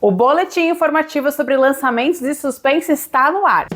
O boletim informativo sobre lançamentos de suspense está no ar.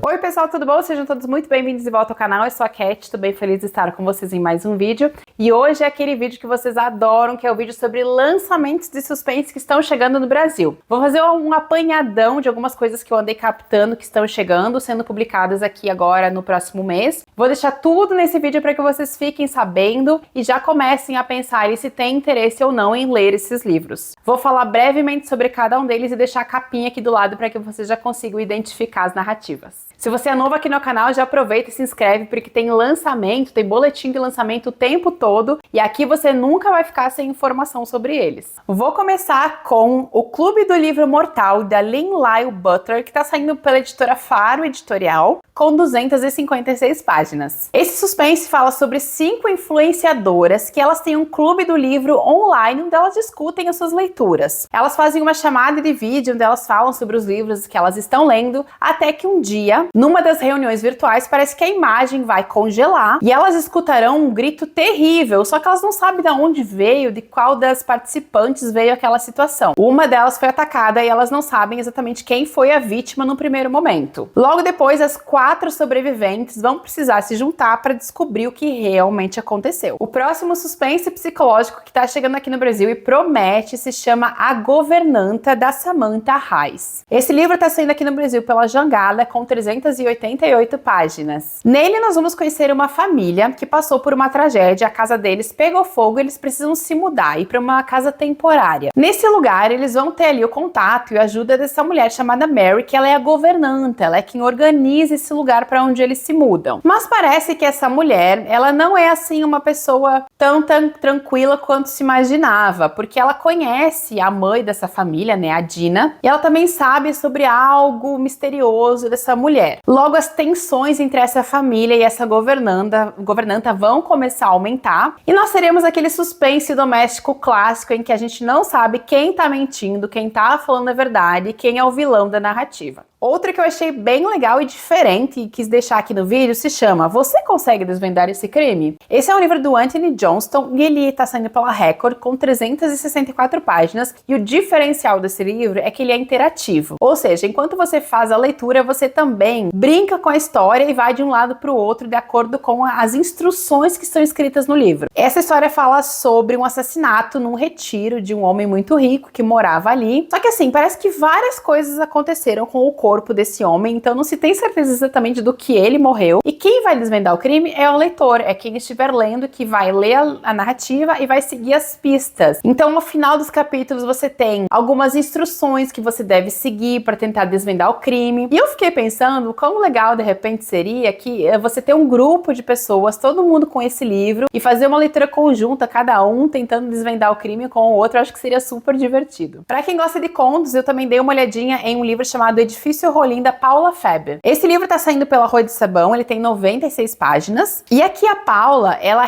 Oi pessoal, tudo bom? Sejam todos muito bem-vindos de volta ao canal. Eu sou a Cat, estou bem feliz de estar com vocês em mais um vídeo. E hoje é aquele vídeo que vocês adoram, que é o vídeo sobre lançamentos de suspense que estão chegando no Brasil. Vou fazer um apanhadão de algumas coisas que eu andei captando que estão chegando, sendo publicadas aqui agora no próximo mês. Vou deixar tudo nesse vídeo para que vocês fiquem sabendo e já comecem a pensar se tem interesse ou não em ler esses livros. Vou falar brevemente sobre cada um deles e deixar a capinha aqui do lado para que vocês já consigam identificar as narrativas. Se você é novo aqui no canal, já aproveita e se inscreve, porque tem lançamento, tem boletim de lançamento o tempo todo, e aqui você nunca vai ficar sem informação sobre eles. Vou começar com O Clube do Livro Mortal, da Lynn Lyle Butler, que está saindo pela editora Faro Editorial, com 256 páginas. Esse suspense fala sobre 5 influenciadoras que elas têm um clube do livro online onde elas discutem as suas leituras. Elas fazem uma chamada de vídeo onde elas falam sobre os livros que elas estão lendo, até que um dia, numa das reuniões virtuais, parece que a imagem vai congelar e elas escutarão um grito terrível, só que elas não sabem de onde veio, de qual das participantes veio aquela situação. Uma delas foi atacada e elas não sabem exatamente quem foi a vítima no primeiro momento. Logo depois, as 4 sobreviventes vão precisar se juntar para descobrir o que realmente aconteceu. O próximo suspense psicológico que está chegando aqui no Brasil e promete se chama A Governanta, da Samantha Reis. Esse livro está saindo aqui no Brasil pela Jangada, com 388 páginas. Nele nós vamos conhecer uma família que passou por uma tragédia, a casa deles pegou fogo e eles precisam se mudar, ir para uma casa temporária. Nesse lugar eles vão ter ali o contato e a ajuda dessa mulher chamada Mary, que ela é a governanta, ela é quem organiza esse lugar para onde eles se mudam. Mas parece que essa mulher, ela não é assim uma pessoa tão tranquila quanto se imaginava, porque ela conhece a mãe dessa família, né, a Dina, e ela também sabe sobre algo misterioso dessa mulher. Logo, as tensões entre essa família e essa governanta vão começar a aumentar, e nós teremos aquele suspense doméstico clássico em que a gente não sabe quem tá mentindo, quem tá falando a verdade e quem é o vilão da narrativa. Outra que eu achei bem legal e diferente e quis deixar aqui no vídeo se chama Você Consegue Desvendar Esse Crime? Esse é um livro do Anthony Johnston e ele está saindo pela Record com 364 páginas, e o diferencial desse livro é que ele é interativo. Ou seja, enquanto você faz a leitura, você também brinca com a história e vai de um lado para o outro de acordo com as instruções que estão escritas no livro. Essa história fala sobre um assassinato num retiro de um homem muito rico que morava ali. Só que assim, parece que várias coisas aconteceram com o corpo desse homem, então não se tem certeza exatamente do que ele morreu, e quem vai desvendar o crime é o leitor, é quem estiver lendo que vai ler a narrativa e vai seguir as pistas. Então no final dos capítulos você tem algumas instruções que você deve seguir para tentar desvendar o crime, e eu fiquei pensando quão legal de repente seria que você ter um grupo de pessoas, todo mundo com esse livro, e fazer uma leitura conjunta, cada um tentando desvendar o crime com o outro. Eu acho que seria super divertido. Para quem gosta de contos, eu também dei uma olhadinha em um livro chamado Edifício Rolim, da Paula Feber. Esse livro tá saindo pela Rua de Sabão, ele tem 96 páginas, e aqui a Paula, ela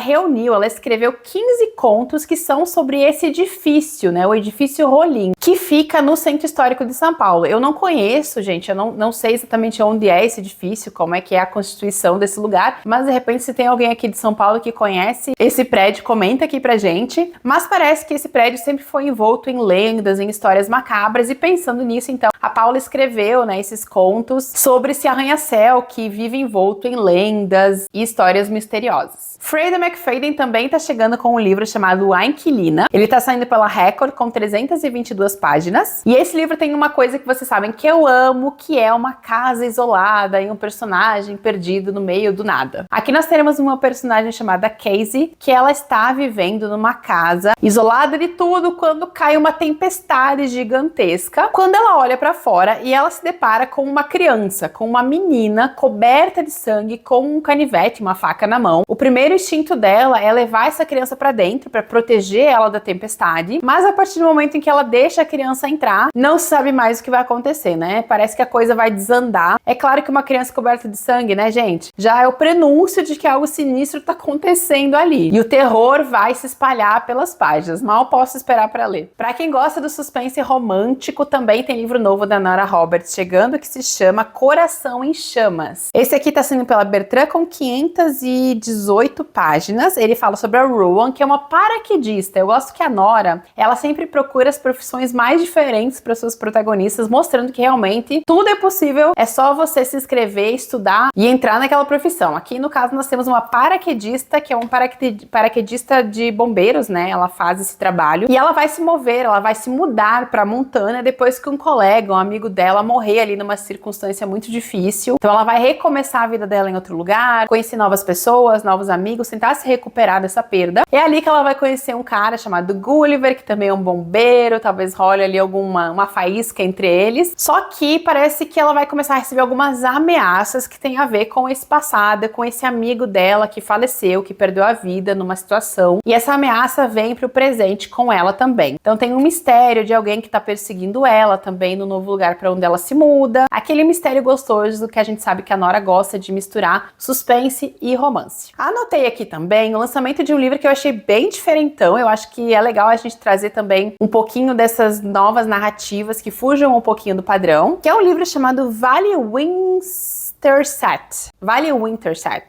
escreveu 15 contos que são sobre esse edifício, né, o Edifício Rolim, que fica no Centro Histórico de São Paulo. Eu não conheço, gente, eu não sei exatamente onde é esse edifício, como é que é a constituição desse lugar, mas de repente se tem alguém aqui de São Paulo que conhece esse prédio, comenta aqui pra gente. Mas parece que esse prédio sempre foi envolto em lendas, em histórias macabras, e pensando nisso, então, a Paula escreveu, né, esses contos sobre esse arranha-céu que vive envolto em lendas e histórias misteriosas. Freida McFadden também está chegando com um livro chamado A Inquilina. Ele está saindo pela Record com 322 páginas. E esse livro tem uma coisa que vocês sabem que eu amo, que é uma casa isolada e um personagem perdido no meio do nada. Aqui nós teremos uma personagem chamada Casey, que ela está vivendo numa casa isolada de tudo quando cai uma tempestade gigantesca. Quando ela olha para fora e ela se depara com uma criança, com uma menina coberta de sangue, com um canivete, uma faca na mão. O primeiro instinto dela é levar essa criança para dentro para proteger ela da tempestade, mas a partir do momento em que ela deixa criança entrar, não se sabe mais o que vai acontecer, né? Parece que a coisa vai desandar. É claro que uma criança coberta de sangue, né, gente? Já é o prenúncio de que algo sinistro tá acontecendo ali. E o terror vai se espalhar pelas páginas. Mal posso esperar para ler. Para quem gosta do suspense romântico, também tem livro novo da Nora Roberts chegando que se chama Coração em Chamas. Esse aqui tá saindo pela Bertrand com 518 páginas. Ele fala sobre a Rowan, que é uma paraquedista. Eu gosto que a Nora, ela sempre procura as profissões mais diferentes para suas protagonistas, mostrando que realmente tudo é possível, é só você se inscrever, estudar e entrar naquela profissão. Aqui no caso nós temos uma paraquedista, que é um paraquedista de bombeiros, né? Ela faz esse trabalho e ela vai se mover, ela vai se mudar para Montana depois que um colega, um amigo dela morrer ali numa circunstância muito difícil. Então ela vai recomeçar a vida dela em outro lugar, conhecer novas pessoas, novos amigos, tentar se recuperar dessa perda. É ali que ela vai conhecer um cara chamado Gulliver, que também é um bombeiro, talvez role ali uma faísca entre eles. Só que parece que ela vai começar a receber algumas ameaças que tem a ver com esse passado, com esse amigo dela que faleceu, que perdeu a vida numa situação. E essa ameaça vem pro presente com ela também. Então tem um mistério de alguém que tá perseguindo ela também no novo lugar para onde ela se muda. Aquele mistério gostoso que a gente sabe que a Nora gosta de misturar suspense e romance. Anotei aqui também o lançamento de um livro que eu achei bem diferentão. Eu acho que é legal a gente trazer também um pouquinho dessas novas narrativas que fujam um pouquinho do padrão, que é um livro chamado Vale Winterset,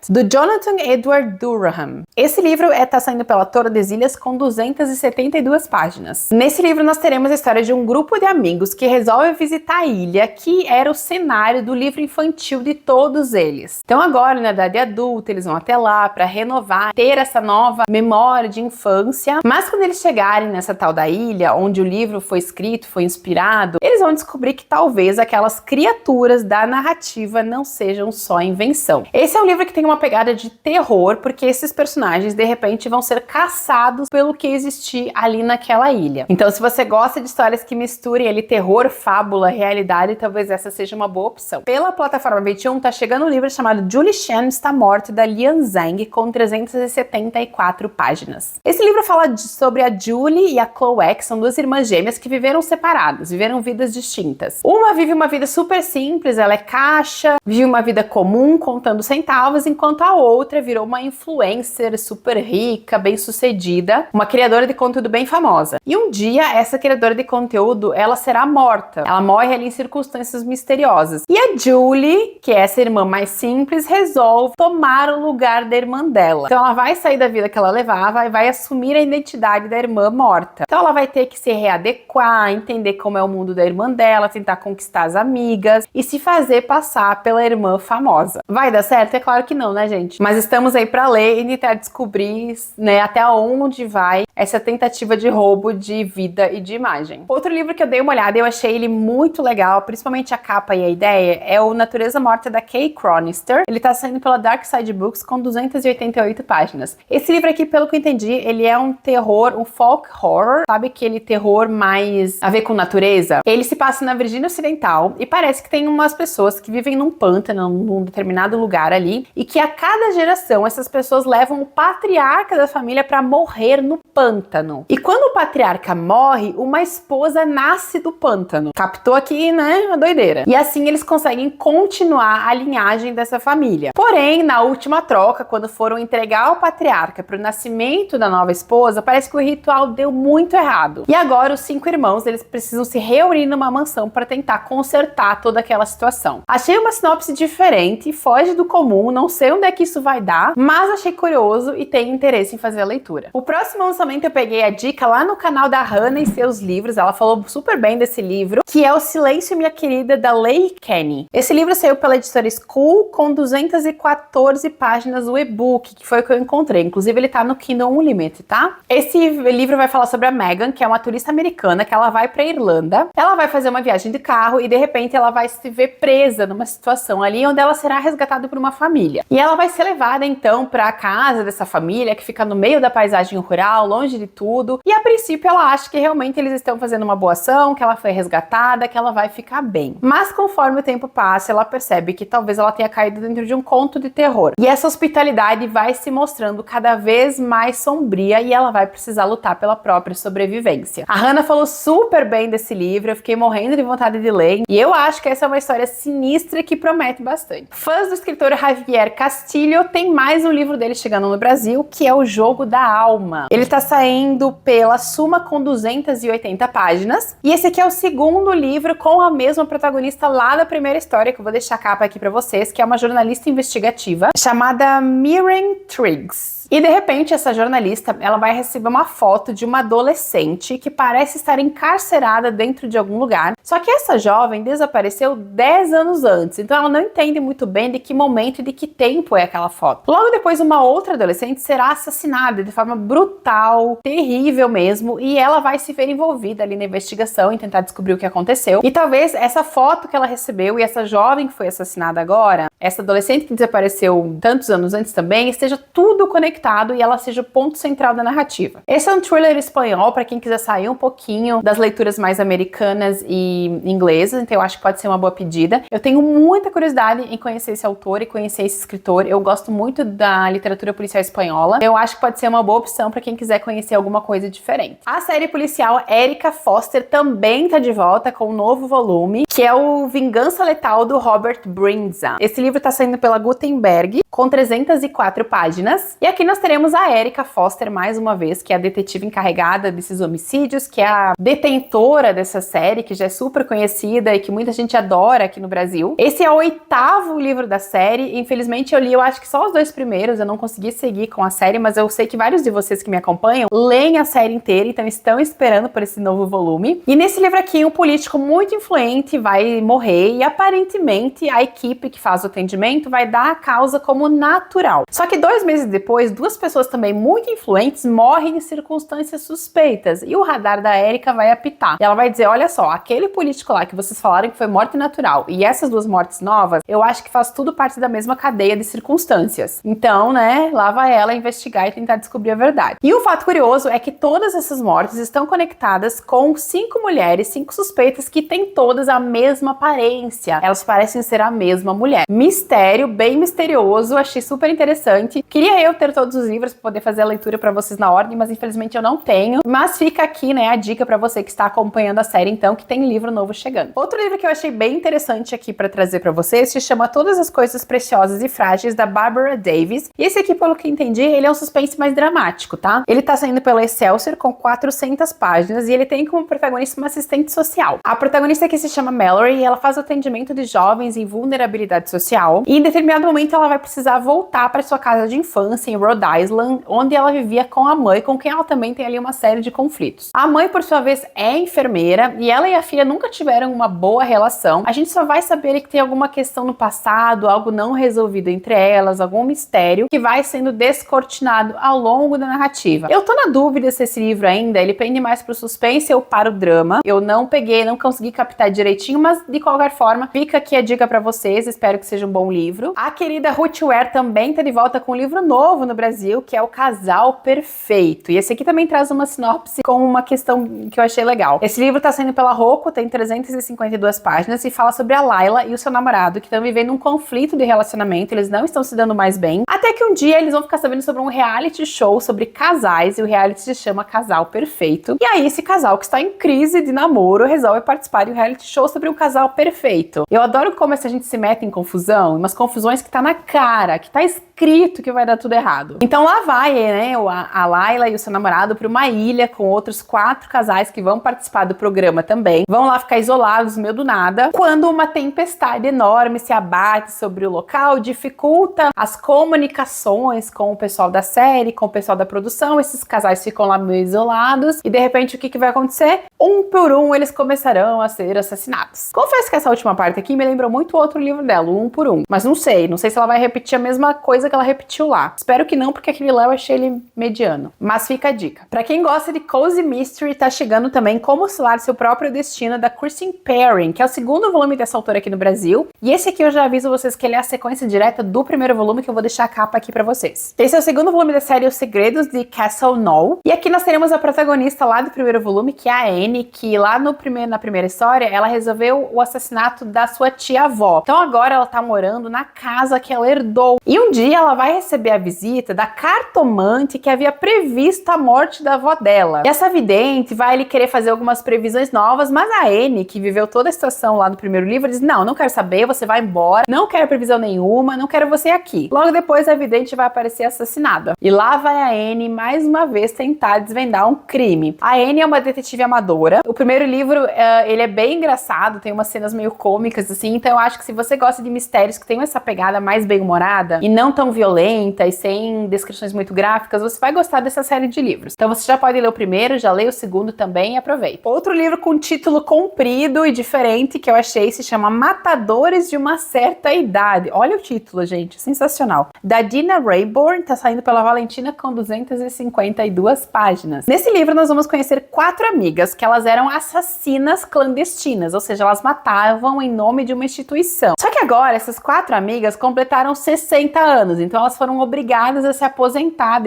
do Jonathan Edward Durham. Esse livro tá saindo pela Tordesilhas com 272 páginas. Nesse livro nós teremos a história de um grupo de amigos que resolve visitar a ilha, que era o cenário do livro infantil de todos eles. Então agora, na idade adulta, eles vão até lá para renovar, ter essa nova memória de infância. Mas quando eles chegarem nessa tal da ilha, onde o livro foi escrito, foi inspirado, eles vão descobrir que talvez aquelas criaturas da narrativa não sejam só invenção. Esse é um livro que tem uma pegada de terror, porque esses personagens de repente vão ser caçados pelo que existir ali naquela ilha. Então, se você gosta de histórias que misturem ali terror, fábula, realidade, talvez essa seja uma boa opção. Pela plataforma 21 tá chegando um livro chamado Julie Chen está morta, da Lian Zhang, com 374 páginas. Esse livro fala sobre a Julie e a Chloe, que são duas irmãs gêmeas que viveram separadas, viveram vidas distintas. Uma vive uma vida super simples, ela é caixa, vive uma vida comum, contando centavos, enquanto a outra virou uma influencer super rica, bem sucedida, uma criadora de conteúdo bem famosa. E um dia, essa criadora de conteúdo, ela será morta. Ela morre ali em circunstâncias misteriosas. E a Julie, que é essa irmã mais simples, resolve tomar o lugar da irmã dela. Então ela vai sair da vida que ela levava e vai assumir a identidade da irmã morta. Então ela vai ter que se readequar, entender como é o mundo da irmã dela, tentar conquistar as amigas e se fazer passar pela irmã famosa. Vai dar certo? É claro que não, né, gente? Mas estamos aí pra ler e tentar descobrir, né, até onde vai essa tentativa de roubo de vida e de imagem. Outro livro que eu dei uma olhada e eu achei ele muito legal, principalmente a capa e a ideia, é o Natureza Morta, da Kay Cronister. Ele tá saindo pela Dark Side Books com 288 páginas. Esse livro aqui, pelo que eu entendi, ele é um terror, um folk horror, sabe aquele terror mais a ver com natureza? Ele se passa na Virgínia Ocidental e parece que tem umas pessoas que vivem num pântano, num determinado lugar ali, e que a cada geração essas pessoas levam o patriarca da família para morrer no pântano. E quando o patriarca morre, uma esposa nasce do pântano. Captou aqui, né, a doideira. E assim eles conseguem continuar a linhagem dessa família. Porém, na última troca, quando foram entregar o patriarca para o nascimento da nova esposa, parece que o ritual deu muito errado. E agora os 5 irmãos, eles precisam se reunir numa mansão para tentar consertar toda aquela situação. Achei uma sinopse diferente, foge do comum, não sei onde é que isso vai dar, mas achei curioso e tenho interesse em fazer a leitura. O próximo lançamento eu peguei a dica lá no canal da Hannah e seus livros, ela falou super bem desse livro, que é O Silêncio, Minha Querida, da Leigh Canny. Esse livro saiu pela editora School com 214 páginas o e-book, que foi o que eu encontrei. Inclusive ele tá no Kindle Unlimited, tá? Esse livro vai falar sobre a Megan, que é uma turista americana, que ela vai pra Irlanda. Ela vai fazer uma viagem de carro e de repente ela vai se ver presa numa situação ali onde ela será resgatada por uma família. E ela vai ser levada então para a casa dessa família que fica no meio da paisagem rural, longe de tudo. E a princípio ela acha que realmente eles estão fazendo uma boa ação, que ela foi resgatada, que ela vai ficar bem. Mas conforme o tempo passa, ela percebe que talvez ela tenha caído dentro de um conto de terror. E essa hospitalidade vai se mostrando cada vez mais sombria e ela vai precisar lutar pela própria sobrevivência. A Hannah falou super bem desse livro, eu fiquei morrendo de vontade de ler. E eu acho que essa é uma história sinistra que promete bastante. Fãs do escritor Javier Castillo tem mais um livro dele chegando no Brasil, que é O Jogo da Alma. Ele tá saindo pela Suma com 280 páginas. E esse aqui é o segundo livro com a mesma protagonista lá da primeira história, que eu vou deixar a capa aqui pra vocês, que é uma jornalista investigativa chamada Miriam Triggs. E de repente essa jornalista, ela vai receber uma foto de uma adolescente que parece estar encarcerada dentro de algum lugar. Só que essa jovem desapareceu 10 anos antes, então ela não entende muito bem de que momento e de que tempo é aquela foto. Logo depois, uma outra adolescente será assassinada de forma brutal, terrível mesmo, e ela vai se ver envolvida ali na investigação e tentar descobrir o que aconteceu. E talvez essa foto que ela recebeu e essa jovem que foi assassinada agora, essa adolescente que desapareceu tantos anos antes também, esteja tudo conectado e ela seja o ponto central da narrativa. Esse é um thriller espanhol para quem quiser sair um pouquinho das leituras mais americanas e inglesas, então eu acho que pode ser uma boa pedida. Eu tenho muita curiosidade em conhecer esse autor e conhecer esse escritor. Eu gosto muito da literatura policial espanhola. Eu acho que pode ser uma boa opção para quem quiser conhecer alguma coisa diferente. A série policial Erika Foster também está de volta com um novo volume, que é o Vingança Letal do Robert Brinza. Esse livro está saindo pela Gutenberg, com 304 páginas. E aqui nós teremos a Erika Foster mais uma vez, que é a detetive encarregada desses homicídios, que é a detentora dessa série, que já é super conhecida e que muita gente adora aqui no Brasil. Esse é o 8º livro da série. Infelizmente eu li, eu acho que só os 2 primeiros, eu não consegui seguir com a série, mas eu sei que vários de vocês que me acompanham leem a série inteira, então estão esperando por esse novo volume. E nesse livro aqui, um político muito influente vai morrer e aparentemente a equipe que faz o atendimento vai dar a causa como natural. Só que 2 meses depois, 2 pessoas também muito influentes morrem em circunstâncias suspeitas e o radar da Erika vai apitar. E ela vai dizer, olha só, aquele político lá que vocês falaram que foi morte natural e essas 2 mortes novas, eu acho que faz tudo parte da mesma cadeia de circunstâncias. Então, né, lá vai ela investigar e tentar descobrir a verdade. E um fato curioso é que todas essas mortes estão conectadas com 5 mulheres, 5 suspeitas que têm todas a mesma aparência. Elas parecem ser a mesma mulher. Mistério, bem misterioso, achei super interessante. Queria eu ter todos os livros para poder fazer a leitura para vocês na ordem, mas infelizmente eu não tenho. Mas fica aqui, né, a dica para você que está acompanhando a série, então, que tem livro novo chegando. Outro livro que eu achei bem interessante aqui para trazer para vocês se chama Todas as Coisas Preciosas e Frágeis, da Barbara Davis. E esse aqui, pelo que entendi, ele é um suspense mais dramático, tá? Ele tá saindo pela Excelsior com 400 páginas e ele tem como protagonista uma assistente social. A protagonista aqui se chama Mallory e ela faz o atendimento de jovens em vulnerabilidade social. E em determinado momento ela vai precisar voltar para sua casa de infância em Rhode Island, onde ela vivia com a mãe, com quem ela também tem ali uma série de conflitos. A mãe, por sua vez, é enfermeira e ela e a filha nunca tiveram uma boa relação. A gente só vai saber que tem alguma questão no passado, algo não resolvido entre elas, algum mistério que vai sendo descortinado ao longo da narrativa. Eu tô na dúvida se esse livro ainda, ele pende mais pro suspense ou para o drama. Eu não peguei, não consegui captar direitinho, mas de qualquer forma, fica aqui a dica pra vocês, espero que seja um bom livro. A querida Ruth Ware também tá de volta com um livro novo no Brasil, que é O Casal Perfeito. E esse aqui também traz uma sinopse com uma questão que eu achei legal. Esse livro tá saindo pela Rocco, tem 352 páginas e fala sobre a Layla e o seu namorado, que estão vivendo um conflito de relacionamento, eles não estão se dando mais bem, até que um dia eles vão ficar sabendo sobre um reality show sobre casais, e o reality se chama Casal Perfeito. E aí esse casal que está em crise de namoro resolve participar de um reality show sobre um casal perfeito. Eu adoro como essa gente se mete em confusão, umas confusões que tá na cara, que tá escrito que vai dar tudo errado. Então lá vai, né, a Layla e o seu namorado para uma ilha com outros 4 casais que vão participar do programa também. Vão lá ficar isolados no meio do nada, quando uma tempestade enorme se abate sobre o local, dificulta as comunicações com o pessoal da série, com o pessoal da produção. Esses casais ficam lá meio isolados e de repente o que vai acontecer? Um por um eles começarão a ser assassinados. Confesso que essa última parte aqui me lembrou muito outro livro dela, o Um por Um, mas não sei se ela vai repetir a mesma coisa que ela repetiu lá. Espero que não, porque aquele lá eu achei ele mediano. Mas fica a dica. Pra quem gosta de Cozy Mystery, tá chegando também Como Selar Seu Próprio Destino, da Kristen Perrin, que é o segundo volume dessa autora aqui no Brasil. E esse aqui eu já aviso vocês que ele é a sequência direta do primeiro volume, que eu vou deixar a capa aqui pra vocês. Esse é o segundo volume da série Os Segredos de Castle Knoll. E aqui nós teremos a protagonista lá do primeiro volume, que é a Anne, que lá na primeira história, ela resolveu o assassinato da sua tia-avó. Então agora ela tá morando na casa que ela herdou. E um dia ela vai receber a visita da cartomante que havia previsto a morte da avó dela. E essa vidente vai ali querer fazer algumas previsões novas, mas a Anne, que viveu toda a situação lá no primeiro livro, diz: não quero saber, você vai embora, não quero previsão nenhuma, não quero você aqui. Logo depois a vidente vai aparecer assassinada. E lá vai a Anne mais uma vez tentar desvendar um crime. A Anne é uma detetive amadora. O primeiro livro, ele é bem engraçado, tem umas cenas meio cômicas assim, então eu acho que se você gosta de mistérios que tem essa pegada mais bem-humorada e não tão violenta e sem descrições muito gráficas, você vai gostar dessa série de livros. Então você já pode ler o primeiro, já lê o segundo também e aproveita. Outro livro com título comprido e diferente que eu achei se chama Matadores de uma Certa Idade. Olha o título, gente, sensacional. Da Dina Raybourn, tá saindo pela Valentina com 252 páginas. Nesse livro nós vamos conhecer 4 amigas que elas eram assassinas clandestinas, ou seja, elas matavam em nome de uma instituição. Só que agora essas 4 amigas completaram 60 anos, então elas foram obrigadas a se aposentar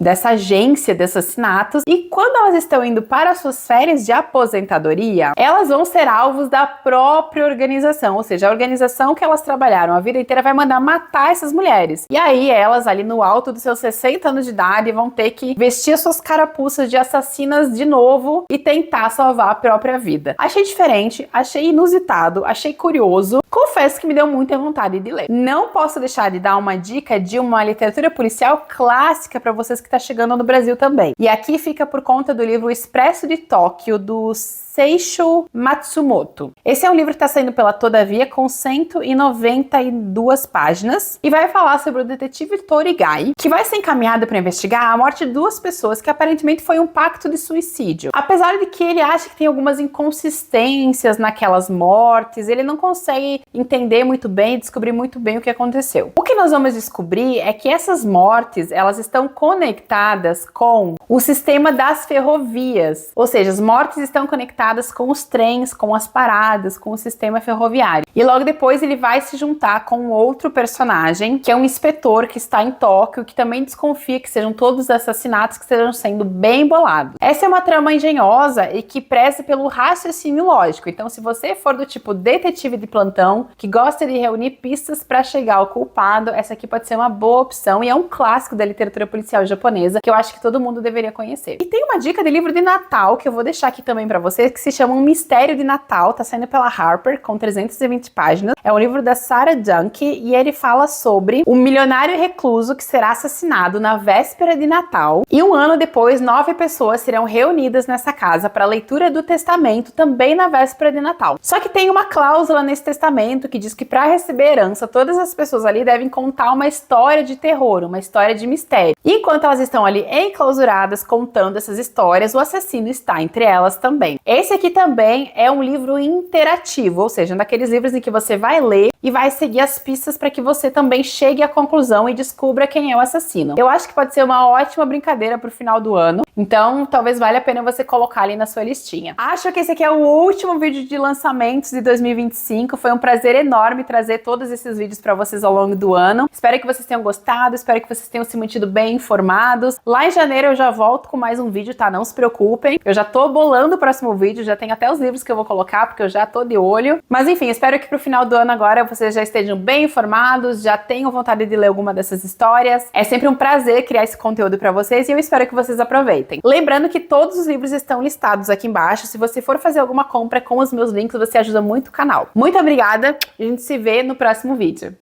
dessa agência de assassinatos, e quando elas estão indo para suas férias de aposentadoria, elas vão ser alvos da própria organização, ou seja, a organização que elas trabalharam a vida inteira vai mandar matar essas mulheres. E aí elas, ali no alto dos seus 60 anos de idade, vão ter que vestir suas carapuças de assassinas de novo e tentar salvar a própria vida. Achei diferente, achei inusitado, achei curioso. Confesso que me deu muita vontade de ler. Não posso deixar de dar uma dica de uma literatura policial clássica para vocês que está chegando no Brasil também. E aqui fica por conta do livro Expresso de Tóquio, do Seisho Matsumoto. Esse é um livro que está saindo pela Todavia com 192 páginas e vai falar sobre o detetive Torigai, que vai ser encaminhado para investigar a morte de 2 pessoas que aparentemente foi um pacto de suicídio. Apesar de que ele acha que tem algumas inconsistências naquelas mortes, ele não consegue entender muito bem e descobrir muito bem o que aconteceu. O que nós vamos descobrir é que essas mortes, elas estão conectadas com o sistema das ferrovias, ou seja, as mortes estão conectadas com os trens, com as paradas, com o sistema ferroviário. E logo depois ele vai se juntar com outro personagem, que é um inspetor que está em Tóquio, que também desconfia que sejam todos assassinatos que estejam sendo bem bolados. Essa é uma trama engenhosa e que preza pelo raciocínio lógico. Então, se você for do tipo detetive de plantão, que gosta de reunir pistas para chegar ao culpado, essa aqui pode ser uma boa opção e é um clássico da literatura policial japonesa que eu acho que todo mundo deveria conhecer. E tem uma dica de livro de Natal que eu vou deixar aqui também para vocês, que se chama Um Mistério de Natal, tá saindo pela Harper, com 320 páginas. É um livro da Sarah Dunke e ele fala sobre um milionário recluso que será assassinado na véspera de Natal e um ano depois 9 pessoas serão reunidas nessa casa para a leitura do testamento também na véspera de Natal. Só que tem uma cláusula nesse testamento que diz que para receber herança, todas as pessoas ali devem contar uma história de terror, uma história de mistério. E enquanto elas estão ali enclausuradas contando essas histórias, o assassino está entre elas também. Esse aqui também é um livro interativo, ou seja, um daqueles livros em que você vai ler e vai seguir as pistas para que você também chegue à conclusão e descubra quem é o assassino. Eu acho que pode ser uma ótima brincadeira para o final do ano, então talvez valha a pena você colocar ali na sua listinha. Acho que esse aqui é o último vídeo de lançamentos de 2025, foi um prazer enorme trazer todos esses vídeos para vocês ao longo do ano. Espero que vocês tenham gostado, espero que vocês tenham se mantido bem informados. Lá em janeiro eu já volto com mais um vídeo, tá? Não se preocupem, eu já tô bolando o próximo vídeo, já tem até os livros que eu vou colocar, porque eu já tô de olho. Mas enfim, espero que pro final do ano agora vocês já estejam bem informados, já tenham vontade de ler alguma dessas histórias. É sempre um prazer criar esse conteúdo pra vocês e eu espero que vocês aproveitem. Lembrando que todos os livros estão listados aqui embaixo. Se você for fazer alguma compra com os meus links, você ajuda muito o canal. Muito obrigada e a gente se vê no próximo vídeo.